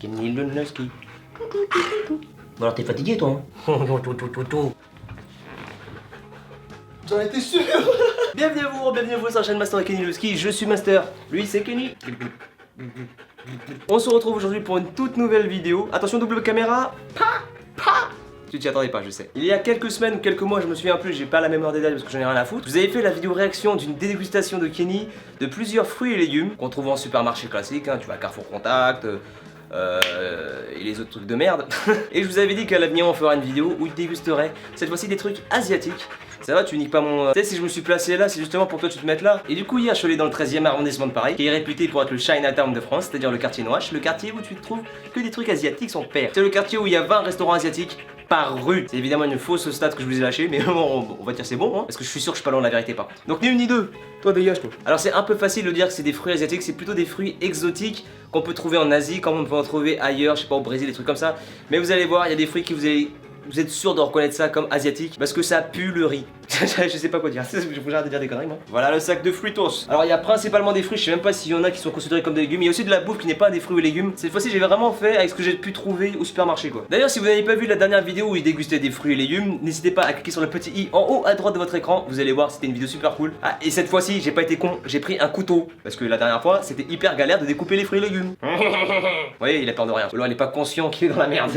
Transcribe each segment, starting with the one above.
Kenny Lunoski. Bon alors t'es fatigué toi hein. J'en étais sûr. Bienvenue à vous sur la chaîne Master et Kenny Lunoski, je suis Master, lui c'est Kenny. On se retrouve aujourd'hui pour une toute nouvelle vidéo. Attention double caméra. Tu t'y attendais pas, je sais. Il y a quelques semaines ou quelques mois, je me souviens plus, j'ai pas la mémoire des dates parce que j'en ai rien à foutre. Vous avez fait la vidéo réaction d'une dégustation de Kenny de plusieurs fruits et légumes qu'on trouve en supermarché classique, hein, tu vas à Carrefour Contact, et les autres trucs de merde. Et je vous avais dit qu'à l'avenir on fera une vidéo où il dégusterait cette fois-ci des trucs asiatiques. Ça va, tu niques pas mon... Tu sais, si je me suis placé là, c'est justement pour que toi tu te mettes là. Et du coup, hier, je suis allé dans le 13e arrondissement de Paris, qui est réputé pour être le Chinatown de France, c'est-à-dire le quartier Noache, le quartier où tu trouves que des trucs asiatiques sont pères. C'est le quartier où il y a 20 restaurants asiatiques par rue. C'est évidemment une fausse stat que je vous ai lâché, mais on va dire c'est bon, hein, parce que je suis sûr que je suis pas loin de la vérité par contre. Donc ni une ni deux, toi dégage toi. Alors c'est un peu facile de dire que c'est des fruits asiatiques, c'est plutôt des fruits exotiques qu'on peut trouver en Asie, comme on peut en trouver ailleurs, je sais pas au Brésil, des trucs comme ça. Mais vous allez voir, il y a des fruits qui vous êtes sûr de reconnaître ça comme asiatique parce que ça pue le riz. Je sais pas quoi dire, je faut arrêter de dire des conneries moi. Voilà le sac de fruitos. Alors il y a principalement des fruits, je sais même pas s'il y en a qui sont considérés comme des légumes. Il y a aussi de la bouffe qui n'est pas des fruits ou légumes. Cette fois-ci j'ai vraiment fait avec ce que j'ai pu trouver au supermarché quoi. D'ailleurs si vous n'avez pas vu la dernière vidéo où il dégustait des fruits et légumes, n'hésitez pas à cliquer sur le petit i en haut à droite de votre écran. Vous allez voir c'était une vidéo super cool. Ah et cette fois-ci j'ai pas été con, j'ai pris un couteau. Parce que la dernière fois c'était hyper galère de découper les fruits et légumes. Vous voyez il a peur de rien. Alors il est pas conscient qu'il est dans la merde.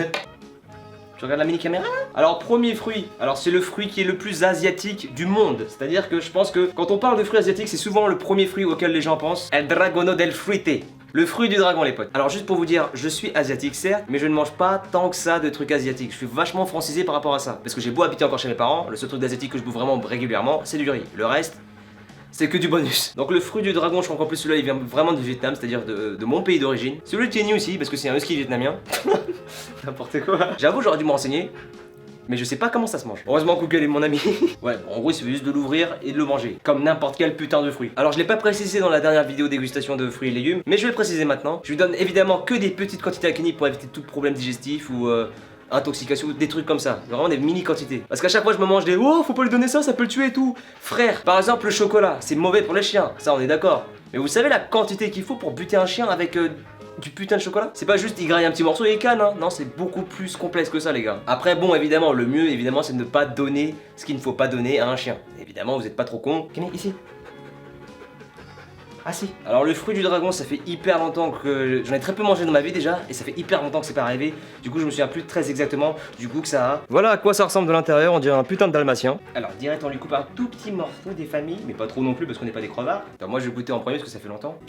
Tu regardes la mini caméra là? Alors premier fruit, alors c'est le fruit qui est le plus asiatique du monde. C'est-à-dire que je pense que quand on parle de fruits asiatiques, c'est souvent le premier fruit auquel les gens pensent. El dragono del fruite. Le fruit du dragon les potes. Alors juste pour vous dire, je suis asiatique certes, mais je ne mange pas tant que ça de trucs asiatiques. Je suis vachement francisé par rapport à ça. Parce que j'ai beau habiter encore chez mes parents, le seul truc d'asiatique que je bouffe vraiment régulièrement, c'est du riz. Le reste, c'est que du bonus. Donc le fruit du dragon, je crois qu'en plus celui-là il vient vraiment du Vietnam, c'est-à-dire de mon pays d'origine. Celui de Kenny aussi, parce que c'est un husky vietnamien. N'importe quoi. J'avoue j'aurais dû me renseigner, mais je sais pas comment ça se mange. Heureusement Google est mon ami. Ouais, bon, en gros il suffit juste de l'ouvrir et de le manger, comme n'importe quel putain de fruit. Alors je l'ai pas précisé dans la dernière vidéo dégustation de fruits et légumes, mais je vais le préciser maintenant. Je lui donne évidemment que des petites quantités à Kenny pour éviter tout problème digestif ou... intoxication, des trucs comme ça, vraiment des mini quantités. Parce qu'à chaque fois je me mange des oh faut pas lui donner ça, ça peut le tuer et tout. Frère, par exemple le chocolat, c'est mauvais pour les chiens, ça on est d'accord. Mais vous savez la quantité qu'il faut pour buter un chien avec du putain de chocolat? C'est pas juste il graille un petit morceau et il canne, hein. Non c'est beaucoup plus complexe que ça les gars. Après bon évidemment le mieux évidemment c'est de ne pas donner ce qu'il ne faut pas donner à un chien. Évidemment vous êtes pas trop con. Kenny ici. Ah si. Alors le fruit du dragon ça fait hyper longtemps que j'en ai très peu mangé dans ma vie déjà et ça fait hyper longtemps que c'est pas arrivé. Du coup je me souviens plus très exactement du goût que ça a. Voilà à quoi ça ressemble de l'intérieur, on dirait un putain de dalmatien. Alors direct on lui coupe un tout petit morceau des familles, mais pas trop non plus parce qu'on n'est pas des crevards. Alors, moi je vais goûter en premier parce que ça fait longtemps.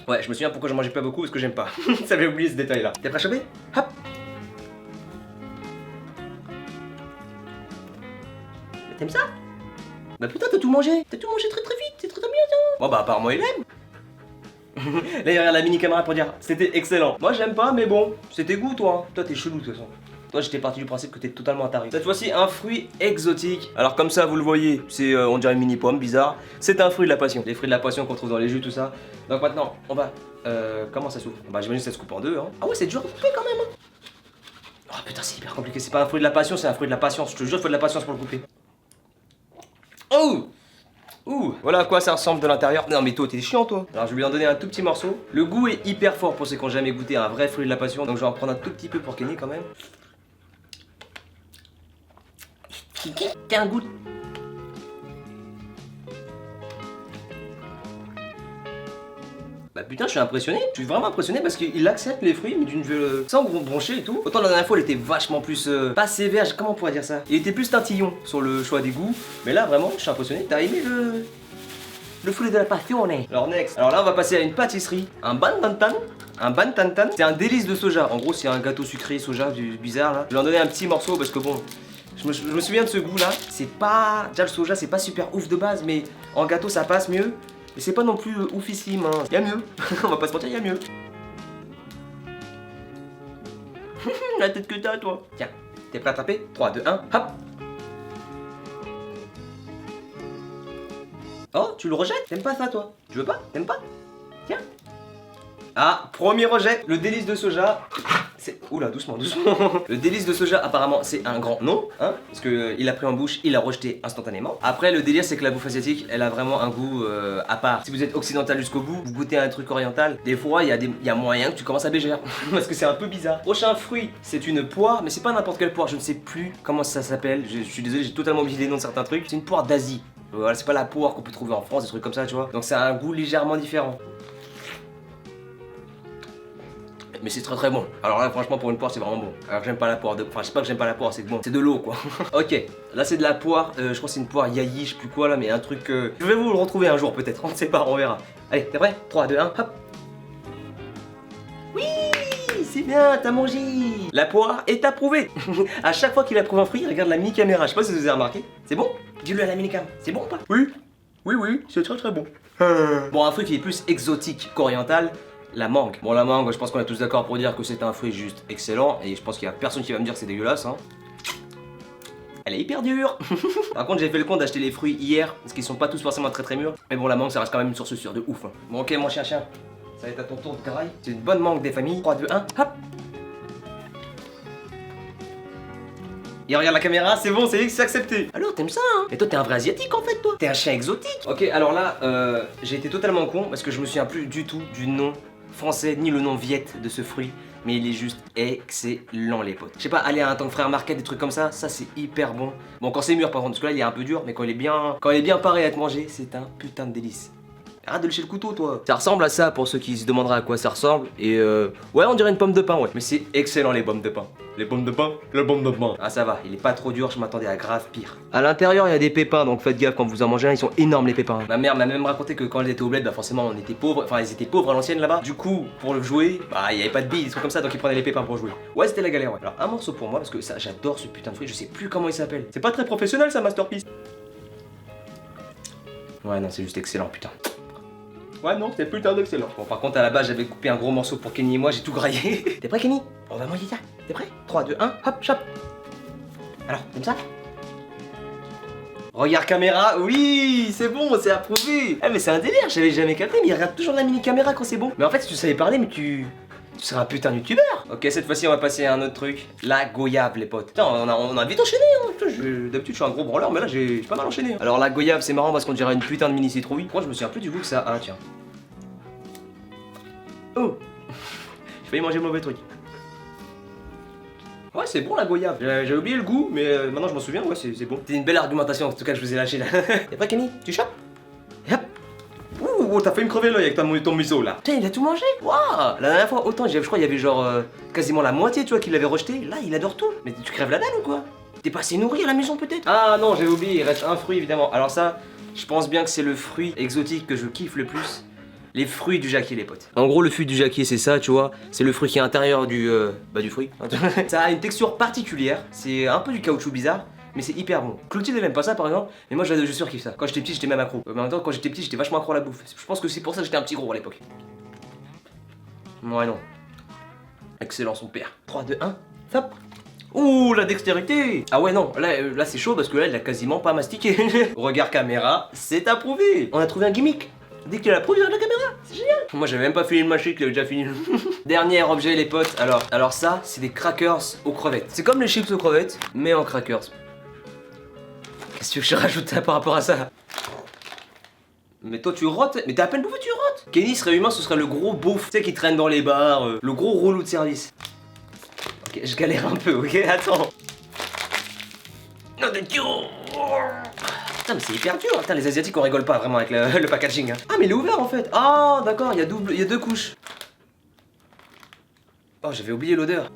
Ouais je me souviens pourquoi je mangeais pas beaucoup parce que j'aime pas. Ça avait oublié ce détail là. T'es prêt à choper? Hop. T'aimes ça? Bah putain t'as tout mangé très vite, c'est très bien tiens. Bon bah apparemment il aime. Là il regarde la mini caméra pour dire c'était excellent. Moi j'aime pas mais bon, c'était goût toi. Toi t'es chelou de toute façon. Toi j'étais parti du principe que t'es totalement taré. Cette fois-ci un fruit exotique. Alors comme ça vous le voyez, c'est on dirait une mini pomme bizarre. C'est un fruit de la passion. Les fruits de la passion qu'on trouve dans les jus tout ça. Donc maintenant on va... comment ça s'ouvre? Bah j'imagine que ça se coupe en deux hein. Ah ouais c'est dur à couper quand même hein. Oh putain c'est hyper compliqué, c'est pas un fruit de la passion, c'est un fruit de la patience. Je te jure il faut de la patience pour le couper. Oh! Ouh! Voilà à quoi ça ressemble de l'intérieur. Non mais toi t'es chiant toi. Alors je vais lui en donner un tout petit morceau. Le goût est hyper fort pour ceux qui n'ont jamais goûté un vrai fruit de la passion. Donc je vais en prendre un tout petit peu pour Kenny quand même. T'as un goût. Bah putain je suis impressionné, je suis vraiment impressionné parce qu'il accepte les fruits mais d'une sans broncher et tout. Autant la dernière fois il était vachement plus pas sévère, comment on pourrait dire ça? Il était plus tintillon sur le choix des goûts. Mais là vraiment je suis impressionné. T'as aimé le fruit de la passion? Alors next. Alors là on va passer à une pâtisserie, un bantantan. Un bantantan, c'est un délice de soja. En gros c'est un gâteau sucré soja bizarre là. Je vais en donner un petit morceau parce que bon, je me souviens de ce goût là. C'est pas, déjà le soja c'est pas super ouf de base mais en gâteau ça passe mieux. Mais c'est pas non plus oufissime, hein. Y'a mieux. On va pas se mentir, y'a mieux. La tête que t'as, toi. Tiens, t'es prêt à taper? 3, 2, 1, hop. Oh, tu le rejettes? T'aimes pas ça, toi? Tu veux pas? T'aimes pas? Tiens. Ah, premier rejet. Le délice de soja, Oula, doucement, doucement. Le délice de soja, apparemment, c'est un grand non, hein, parce que il a pris en bouche, il a rejeté instantanément. Après, le délire, c'est que la bouffe asiatique, elle a vraiment un goût à part. Si vous êtes occidental jusqu'au bout, vous goûtez un truc oriental, des fois, il y a moyen que tu commences à bégère, parce que c'est un peu bizarre. Prochain fruit, c'est une poire, mais c'est pas n'importe quelle poire, je ne sais plus comment ça s'appelle. Je suis désolé, j'ai totalement oublié les noms de certains trucs. C'est une poire d'Asie. Voilà, c'est pas la poire qu'on peut trouver en France, des trucs comme ça, tu vois. Donc, ça a un goût légèrement différent. Mais c'est très très bon. Alors là franchement pour une poire c'est vraiment bon. Alors j'aime pas la poire, enfin je sais pas que j'aime pas la poire, c'est bon. C'est de l'eau quoi. Ok, là c'est de la poire, je crois que c'est une poire yayi, je sais plus quoi là, mais un truc... Je vais vous le retrouver un jour peut-être, on ne sait pas, on verra. Allez, t'es prêt? 3, 2, 1, hop. Oui, c'est bien, t'as mangé. La poire est approuvée. À chaque fois qu'il approuve un fruit, il regarde la mini caméra, je sais pas si vous avez remarqué. C'est bon? Dis-le à la mini cam, c'est bon ou pas? Oui, oui, oui, c'est très très bon. Bon, un fruit qui est plus exotique qu'oriental, la mangue. Bon, la mangue, je pense qu'on est tous d'accord pour dire que c'est un fruit juste excellent. Et je pense qu'il y a personne qui va me dire que c'est dégueulasse, hein. Elle est hyper dure. Par contre, j'ai fait le compte d'acheter les fruits hier, parce qu'ils sont pas tous forcément très très mûrs. Mais bon, la mangue, ça reste quand même une source sûre de ouf, hein. Bon, ok, mon chien, ça va être à ton tour de graille. C'est une bonne mangue des familles. 3, 2, 1, hop. Il regarde la caméra, c'est bon, c'est accepté. Alors, t'aimes ça, hein? Et toi, t'es un vrai asiatique en fait, toi. T'es un chien exotique. Ok, alors là, j'ai été totalement con parce que je me souviens plus du tout du nom français ni le nom viette de ce fruit, mais il est juste excellent les potes. Je sais pas, aller à un Tank Frère Market, des trucs comme ça c'est hyper bon. Bon, quand c'est mûr par contre, parce que là il est un peu dur, mais quand il est bien paré à être mangé, c'est un putain de délice. Arrête de lécher le couteau toi. Ça ressemble à ça pour ceux qui se demanderaient à quoi ça ressemble. Et ouais, on dirait une pomme de pain, ouais. Mais c'est excellent les pommes de pain. Les pommes de pain, les pommes de pain. Ah ça va, il est pas trop dur, je m'attendais à grave pire. À l'intérieur il y a des pépins, donc faites gaffe quand vous en mangez un, ils sont énormes les pépins. Ma mère m'a même raconté que quand elle était au bled, bah forcément on était pauvres, enfin ils étaient pauvres à l'ancienne là-bas. Du coup, pour le jouer, bah il y avait pas de billes, des trucs comme ça, donc ils prenaient les pépins pour jouer. Ouais, c'était la galère, ouais. Alors un morceau pour moi, parce que ça, j'adore ce putain de fruit, je sais plus comment il s'appelle. C'est pas très professionnel ça, Masterpiece. Ouais, non, c'est juste excellent, putain. Ouais, non, c'est putain d'excellent. Bon, par contre, à la base, j'avais coupé un gros morceau pour Kenny et moi, j'ai tout graillé. T'es prêt, Kenny? On va manger ça. T'es prêt? 3, 2, 1, hop, chop. Alors, comme ça? Regarde caméra, oui, c'est bon, c'est approuvé. Eh, mais c'est un délire, j'avais jamais capté, mais il regarde toujours la mini caméra quand c'est bon. Mais en fait, si tu savais parler, mais tu serais un putain de youtubeur. Ok, cette fois-ci, on va passer à un autre truc. La goyave, les potes. Putain, on a vite enchaîné, hein. D'habitude, je suis un gros branleur, mais là, j'ai pas mal enchaîné. Alors, la goyave, c'est marrant parce qu'on dirait une putain de mini citrouille. Pourquoi je me souviens plus du goût que ça a, tiens. Oh. J'ai failli manger le mauvais truc. Ouais, c'est bon la goyave. J'avais oublié le goût, mais maintenant je m'en souviens, ouais, c'est bon. C'est une belle argumentation en tout cas que je vous ai lâché là. T'es prêt, Kenny? Tu chopes? Et hop. Ouh, t'as fait me crever l'œil avec ton museau là. Putain, il a tout mangé. Waouh. La dernière fois, autant, je crois qu'il y avait genre quasiment la moitié, tu vois, qu'il avait rejeté. Là, il adore tout. Mais tu crèves la dalle ou quoi? T'es pas assez nourri à la maison peut-être? Ah non, j'avais oublié, il reste un fruit évidemment. Alors ça, je pense bien que c'est le fruit exotique que je kiffe le plus. Les fruits du jacquier, les potes. En gros, le fruit du jacquier, c'est ça, tu vois. C'est le fruit qui est à l'intérieur du fruit. Ça a une texture particulière. C'est un peu du caoutchouc bizarre, mais c'est hyper bon. Clotilde n'aime pas ça, par exemple, mais moi, je surkiffe ça. Quand j'étais petit, j'étais même accro. Mais en même temps, quand j'étais petit, j'étais vachement accro à la bouffe. Je pense que c'est pour ça que j'étais un petit gros à l'époque. Ouais, non. Excellent, son père. 3, 2, 1, hop. Ouh, la dextérité. Ah ouais, non, là c'est chaud parce que là, il a quasiment pas mastiqué. Regard caméra, c'est approuvé. On a trouvé un gimmick. Dès que tu l'as prouvé dans la caméra, c'est génial. Moi j'avais même pas fini le mâcher qu'il avait déjà fini. Dernier objet les potes, alors ça c'est des crackers aux crevettes. C'est comme les chips aux crevettes, mais en crackers. Qu'est-ce que tu veux que je rajoute ça par rapport à ça? Mais toi tu rotes, mais t'as à peine bouffé, tu rotes. Kenny serait humain, ce serait le gros beauf, tu sais qui traîne dans les bars, le gros relou de service. Ok, je galère un peu, ok, attends. Non, de Dieu. Putain mais c'est hyper dur, putain les asiatiques on rigole pas vraiment avec le packaging hein. Ah mais il est ouvert en fait. Ah d'accord, il y a deux couches. Oh j'avais oublié l'odeur.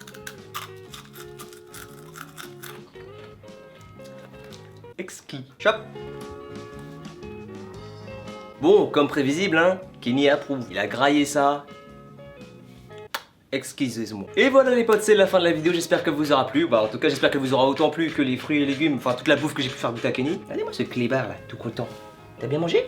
Exquis. Chop. Bon comme prévisible hein, Kenny approuve. Il a graillé ça. Excusez-moi. Et voilà les potes, c'est la fin de la vidéo, j'espère que vous aura plu. Bah en tout cas j'espère que vous aura autant plu que les fruits et légumes, enfin toute la bouffe que j'ai pu faire goûter à Kenny. Regardez-moi ce clébard là, tout content. T'as bien mangé?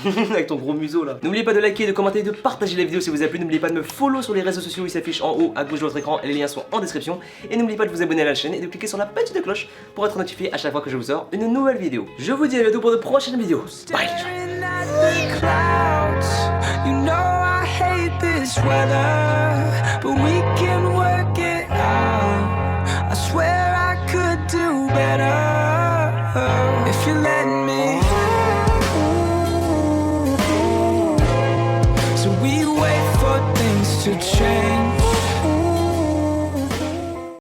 Avec ton gros museau là. N'oubliez pas de liker, de commenter, de partager la vidéo si vous a plu. N'oubliez pas de me follow sur les réseaux sociaux, ils s'affichent en haut à gauche de votre écran, les liens sont en description. Et n'oubliez pas de vous abonner à la chaîne et de cliquer sur la petite cloche pour être notifié à chaque fois que je vous sors une nouvelle vidéo. Je vous dis à bientôt pour de prochaines vidéos. Bye les gens. This weather, but we can work to change.